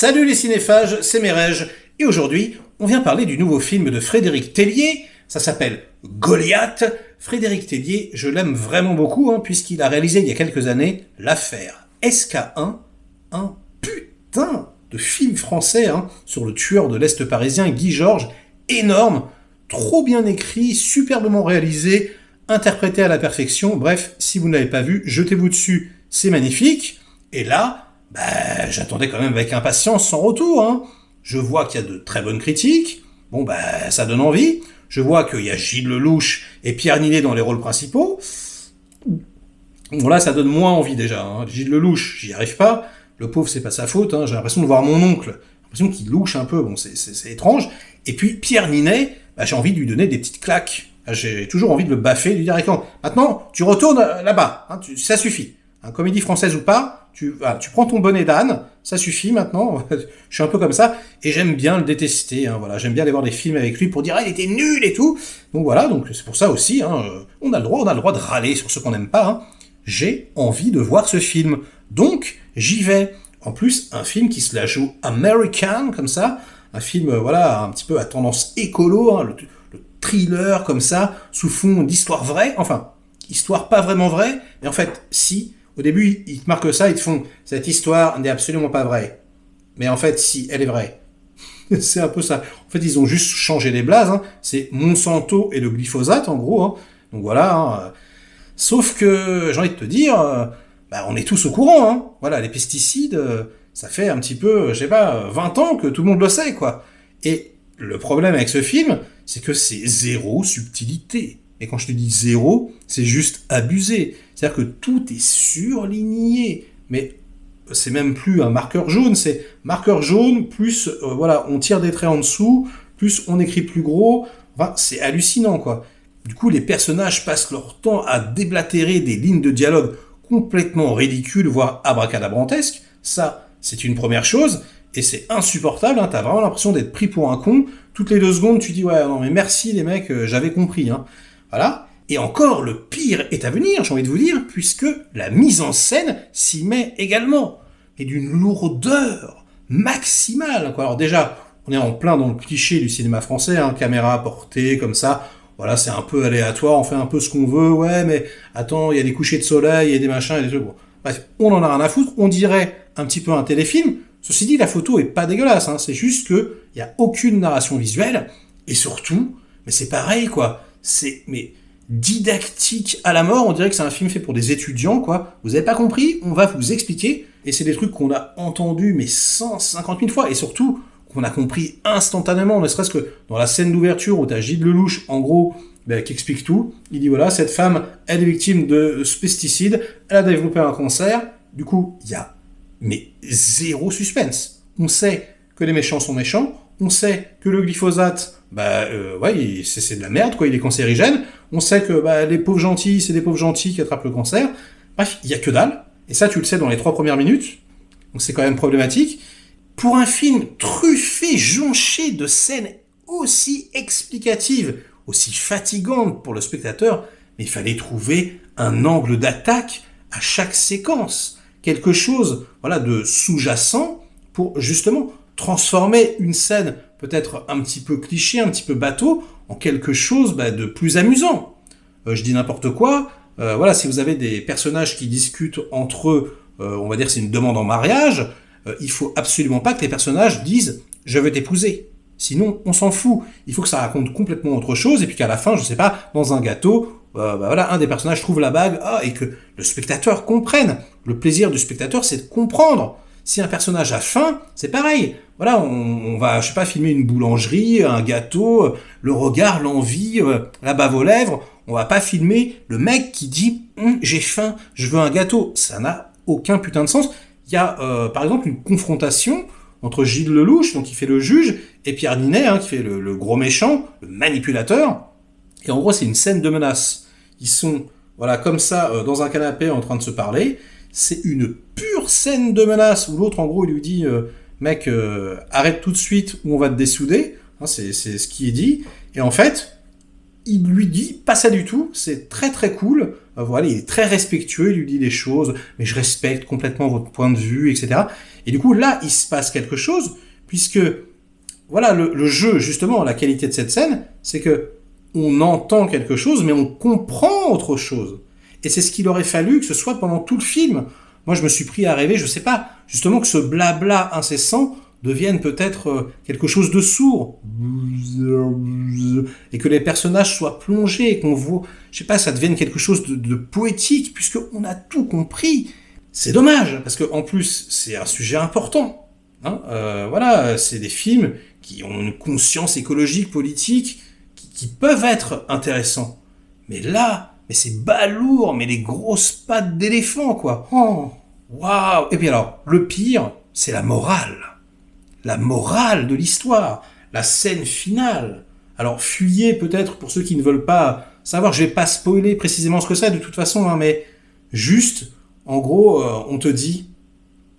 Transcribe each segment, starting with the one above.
Salut les cinéphages, c'est Merege, et aujourd'hui, on vient parler du nouveau film de Frédéric Tellier, ça s'appelle Goliath. Frédéric Tellier, je l'aime vraiment beaucoup, puisqu'il a réalisé il y a quelques années l'affaire SK1, un putain de film français sur le tueur de l'Est parisien Guy Georges, énorme, trop bien écrit, superbement réalisé, interprété à la perfection. Bref, si vous ne l'avez pas vu, jetez-vous dessus, c'est magnifique. Et là, j'attendais quand même avec impatience son retour. Je vois qu'il y a de très bonnes critiques. Bon, ça donne envie. Je vois qu'il y a Gilles Lelouch et Pierre Niney dans les rôles principaux. Bon, là, ça donne moins envie déjà. Gilles Lelouch, j'y arrive pas. Le pauvre, c'est pas sa faute. J'ai l'impression de voir mon oncle. J'ai l'impression qu'il louche un peu. Bon, c'est étrange. Et puis, Pierre Niney, j'ai envie de lui donner des petites claques. J'ai toujours envie de le baffer, de lui dire maintenant, tu retournes là-bas. Ça suffit. Comédie française ou pas, tu prends ton bonnet d'âne, ça suffit maintenant. Je suis un peu comme ça, et j'aime bien le détester. J'aime bien aller voir des films avec lui pour dire il était nul et tout. Donc voilà, donc c'est pour ça aussi. On a le droit de râler sur ce qu'on n'aime pas. J'ai envie de voir ce film, donc j'y vais. En plus, un film qui se la joue American comme ça, un film un petit peu à tendance écolo, le thriller comme ça, sous fond d'histoire vraie. Enfin, histoire pas vraiment vraie, mais en fait si. Au début, ils te marquent ça, ils te font « Cette histoire n'est absolument pas vraie. » Mais en fait, si, elle est vraie. C'est un peu ça. En fait, ils ont juste changé les blazes. C'est Monsanto et le glyphosate, en gros. Donc voilà. Sauf que, j'ai envie de te dire, on est tous au courant. Voilà, les pesticides, ça fait un petit peu, 20 ans que tout le monde le sait, quoi. Et le problème avec ce film, c'est que c'est zéro subtilité. Et quand je te dis zéro, c'est juste abusé. C'est-à-dire que tout est surligné. Mais c'est même plus un marqueur jaune, c'est marqueur jaune, plus on tire des traits en dessous, plus on écrit plus gros. Enfin, c'est hallucinant, quoi. Du coup, les personnages passent leur temps à déblatérer des lignes de dialogue complètement ridicules, voire abracadabrantesques. Ça, c'est une première chose. Et c'est insupportable, t'as vraiment l'impression d'être pris pour un con. Toutes les 2 secondes, tu dis « Ouais, non mais merci les mecs, j'avais compris. » Voilà. Et encore, le pire est à venir, j'ai envie de vous dire, puisque la mise en scène s'y met également. Et d'une lourdeur maximale, quoi. Alors déjà, on est en plein dans le cliché du cinéma français, caméra portée, comme ça. Voilà, c'est un peu aléatoire, on fait un peu ce qu'on veut. Ouais, mais attends, il y a des couchers de soleil, il y a des machins, il y a des trucs. Bon. Bref, on en a rien à foutre. On dirait un petit peu un téléfilm. Ceci dit, la photo est pas dégueulasse. C'est juste que il y a aucune narration visuelle. Et surtout, mais c'est pareil, quoi. C'est didactique à la mort, on dirait que c'est un film fait pour des étudiants, quoi. Vous avez pas compris? On va vous expliquer. Et c'est des trucs qu'on a entendus, mais 150 000 fois. Et surtout, qu'on a compris instantanément, ne serait-ce que dans la scène d'ouverture où t'as Gilles Lelouch, en gros, qui explique tout. Il dit voilà, cette femme, elle est victime de ce pesticide, elle a développé un cancer. Du coup, il y a zéro suspense. On sait que les méchants sont méchants. On sait que le glyphosate, c'est de la merde, quoi, il est cancérigène. On sait que les pauvres gentils, c'est des pauvres gentils qui attrapent le cancer. Bref, il y a que dalle. Et ça, tu le sais dans les 3 premières minutes. Donc c'est quand même problématique. Pour un film truffé, jonché de scènes aussi explicatives, aussi fatigantes pour le spectateur, mais il fallait trouver un angle d'attaque à chaque séquence. Quelque chose, de sous-jacent pour justement transformer une scène peut-être un petit peu cliché, un petit peu bateau, en quelque chose de plus amusant. Je dis n'importe quoi. Si vous avez des personnages qui discutent entre eux, on va dire que c'est une demande en mariage, il faut absolument pas que les personnages disent « je veux t'épouser ». Sinon, on s'en fout. Il faut que ça raconte complètement autre chose, et puis qu'à la fin, je sais pas, dans un gâteau, un des personnages trouve la bague, et que le spectateur comprenne. Le plaisir du spectateur, c'est de comprendre. Si un personnage a faim, c'est pareil. On va, filmer une boulangerie, un gâteau, le regard, l'envie, la bave aux lèvres. On va pas filmer le mec qui dit « j'ai faim, je veux un gâteau ». Ça n'a aucun putain de sens. Il y a, par exemple, une confrontation entre Gilles Lelouch, donc qui fait le juge, et Pierre Niney, qui fait le gros méchant, le manipulateur. Et en gros, c'est une scène de menace. Ils sont, comme ça, dans un canapé en train de se parler. C'est une pure scène de menace où l'autre, en gros, il lui dit mec, arrête tout de suite ou on va te dessouder. C'est ce qui est dit. Et en fait, il lui dit pas ça du tout, c'est très très cool, voilà, il est très respectueux, il lui dit des choses, mais je respecte complètement votre point de vue, etc. Et du coup, là, il se passe quelque chose, puisque, voilà, le jeu, justement, la qualité de cette scène, c'est que on entend quelque chose, mais on comprend autre chose. Et c'est ce qu'il aurait fallu que ce soit pendant tout le film. Moi, je me suis pris à rêver, je sais pas, justement que ce blabla incessant devienne peut-être quelque chose de sourd. Et que les personnages soient plongés, et qu'on voit, je sais pas, ça devienne quelque chose de poétique, puisqu'on a tout compris. C'est dommage, parce qu'en plus, c'est un sujet important. Hein, voilà, c'est des films qui ont une conscience écologique, politique, qui peuvent être intéressants. Mais là, mais c'est balourd, mais les grosses pattes d'éléphant, quoi. Oh, waouh. Et puis alors, le pire, c'est la morale. La morale de l'histoire. La scène finale. Alors, fuyez peut-être pour ceux qui ne veulent pas savoir. Je vais pas spoiler précisément ce que c'est de toute façon, hein, mais juste, en gros, on te dit,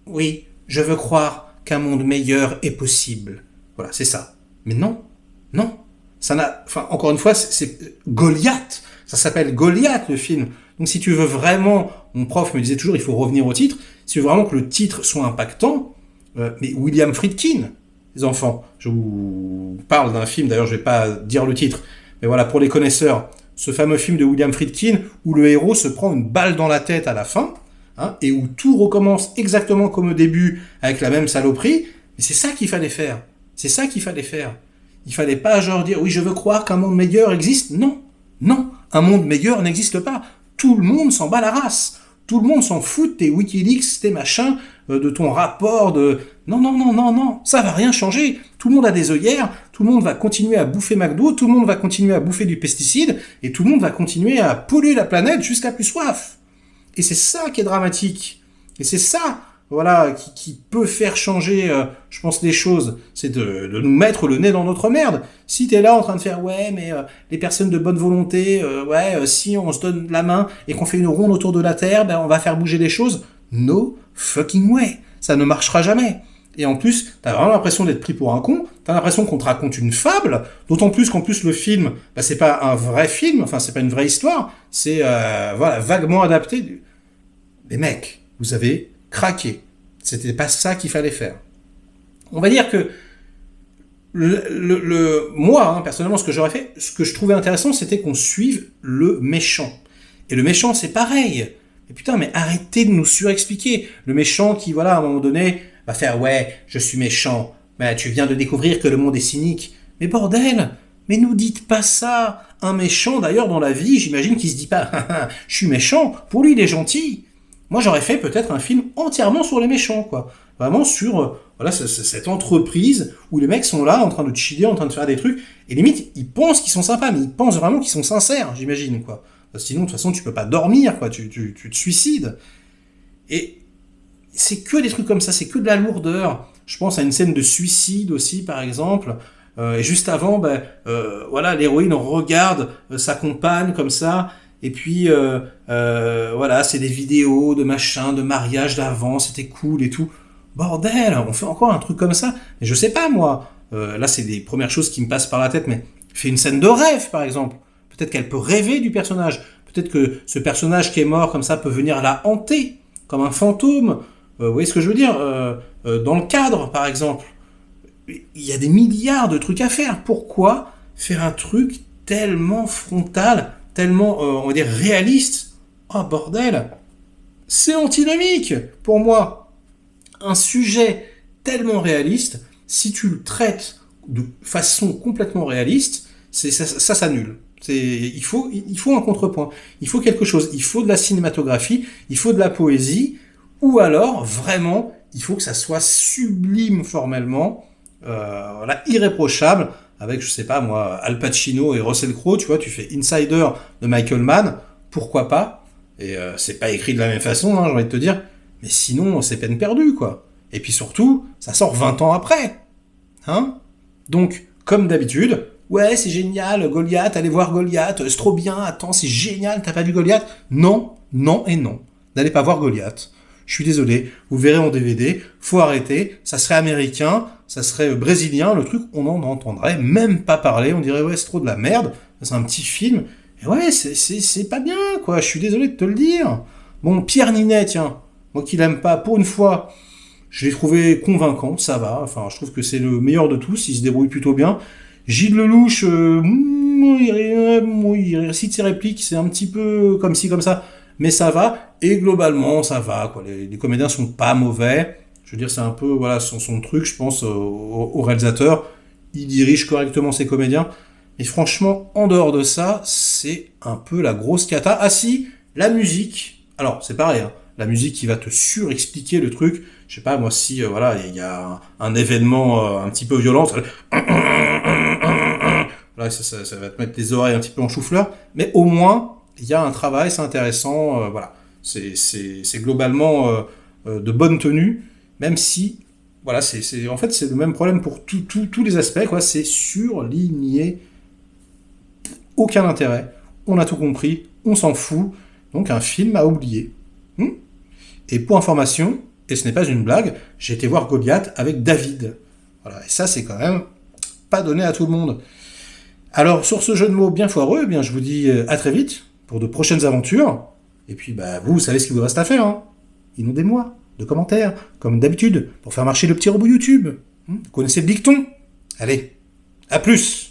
oui, je veux croire qu'un monde meilleur est possible. Voilà, c'est ça. Mais non, non. Ça n'a, enfin, encore une fois, c'est Goliath. Ça s'appelle Goliath, le film. Donc, si tu veux vraiment, mon prof me disait toujours, il faut revenir au titre. Si tu veux vraiment que le titre soit impactant, mais William Friedkin, les enfants. Je vous parle d'un film, d'ailleurs, je vais pas dire le titre. Mais voilà, pour les connaisseurs, ce fameux film de William Friedkin, où le héros se prend une balle dans la tête à la fin, hein, et où tout recommence exactement comme au début, avec la même saloperie. Mais c'est ça qu'il fallait faire. C'est ça qu'il fallait faire. Il fallait pas genre dire, oui, je veux croire qu'un monde meilleur existe. Non, non, un monde meilleur n'existe pas. Tout le monde s'en bat la race. Tout le monde s'en fout de tes Wikileaks, tes machins, de ton rapport, de... Non, non, non, non, non, ça va rien changer. Tout le monde a des œillères, tout le monde va continuer à bouffer McDo, tout le monde va continuer à bouffer du pesticide, et tout le monde va continuer à polluer la planète jusqu'à plus soif. Et c'est ça qui est dramatique. Et c'est ça, voilà, qui peut faire changer, je pense, les choses. C'est de nous mettre le nez dans notre merde. Si t'es là en train de faire, ouais, mais les personnes de bonne volonté, si on se donne la main et qu'on fait une ronde autour de la Terre, ben on va faire bouger les choses. No fucking way. Ça ne marchera jamais. Et en plus, t'as vraiment l'impression d'être pris pour un con, t'as l'impression qu'on te raconte une fable, d'autant plus qu'en plus le film, bah, c'est pas un vrai film, enfin c'est pas une vraie histoire, c'est voilà, vaguement adapté. Les mecs, vous avez craqué. C'était pas ça qu'il fallait faire. On va dire que moi, hein, personnellement, ce que j'aurais fait, ce que je trouvais intéressant, c'était qu'on suive le méchant. Et le méchant, c'est pareil. Mais putain, mais arrêtez de nous surexpliquer. Le méchant qui, voilà, à un moment donné, va faire « Ouais, je suis méchant. Ben, tu viens de découvrir que le monde est cynique. » Mais bordel, mais nous dites pas ça. Un méchant, d'ailleurs, dans la vie, j'imagine qu'il se dit pas « Je suis méchant. » Pour lui, il est gentil. Moi, j'aurais fait peut-être un film entièrement sur les méchants, quoi. Vraiment sur voilà, cette entreprise où les mecs sont là, en train de chiller, en train de faire des trucs. Et limite, ils pensent qu'ils sont sympas, mais ils pensent vraiment qu'ils sont sincères, j'imagine, quoi. Sinon, de toute façon, tu peux pas dormir, quoi. Tu te suicides. Et c'est que des trucs comme ça, c'est que de la lourdeur. Je pense à une scène de suicide aussi, par exemple. Et juste avant, voilà, l'héroïne regarde sa compagne comme ça. Et puis, voilà, c'est des vidéos de machin, de mariage d'avant, c'était cool et tout. Bordel, on fait encore un truc comme ça. Mais je sais pas, moi. Là, c'est des premières choses qui me passent par la tête, mais fais une scène de rêve, par exemple. Peut-être qu'elle peut rêver du personnage. Peut-être que ce personnage qui est mort comme ça peut venir la hanter, comme un fantôme. Vous voyez ce que je veux dire dans le cadre, par exemple. Il y a des milliards de trucs à faire. Pourquoi faire un truc tellement frontal, tellement, on va dire, réaliste? Oh, bordel. C'est antinomique, pour moi. Un sujet tellement réaliste, si tu le traites de façon complètement réaliste, ça s'annule. Il faut un contrepoint. Il faut quelque chose. Il faut de la cinématographie, il faut de la poésie, ou alors, vraiment, il faut que ça soit sublime formellement, voilà, irréprochable, avec, je sais pas moi, Al Pacino et Russell Crowe, tu vois, tu fais Insider de Michael Mann, pourquoi pas? Et c'est pas écrit de la même façon, hein, j'ai envie de te dire, mais sinon, c'est peine perdue, quoi. Et puis surtout, ça sort 20 ans après. Hein? Donc, comme d'habitude, ouais, c'est génial, Goliath, allez voir Goliath, c'est trop bien, attends, c'est génial, t'as pas vu Goliath? Non, non et non. N'allez pas voir Goliath. Je suis désolé, vous verrez en DVD, faut arrêter, ça serait américain, ça serait brésilien, le truc, on n'en entendrait même pas parler, on dirait ouais, c'est trop de la merde, c'est un petit film. Et ouais, c'est pas bien, quoi. Je suis désolé de te le dire. Bon, Pierre Ninet, tiens, moi qui l'aime pas, pour une fois, je l'ai trouvé convaincant, ça va. Enfin, je trouve que c'est le meilleur de tous, il se débrouille plutôt bien. Gilles Lelouch, il récite ses répliques, c'est un petit peu comme ci, comme ça, mais ça va. Et globalement, ça va, quoi. Les comédiens sont pas mauvais. Je veux dire, c'est un peu voilà son truc, je pense, au réalisateur. Il dirige correctement ses comédiens. Et franchement, en dehors de ça, c'est un peu la grosse cata. Ah si, la musique. Alors, c'est pareil, hein. La musique qui va te surexpliquer le truc. Je sais pas, moi, si, voilà, il y a un événement un petit peu violent, voilà, ça va te mettre les oreilles un petit peu en chou-fleur. Mais au moins, il y a un travail, c'est intéressant, voilà. C'est globalement de bonne tenue, même si, voilà, en fait, c'est le même problème pour tous les aspects, quoi. C'est surligné, aucun intérêt. On a tout compris, on s'en fout. Donc un film à oublier. Et pour information, et ce n'est pas une blague, j'ai été voir Goliath avec David. Voilà, et ça c'est quand même pas donné à tout le monde. Alors sur ce jeu de mots bien foireux, eh bien je vous dis à très vite pour de prochaines aventures. Et puis bah vous savez ce qu'il vous reste à faire, hein. Inondez-moi de commentaires, comme d'habitude, pour faire marcher le petit robot YouTube. Vous connaissez le dicton? Allez, à plus!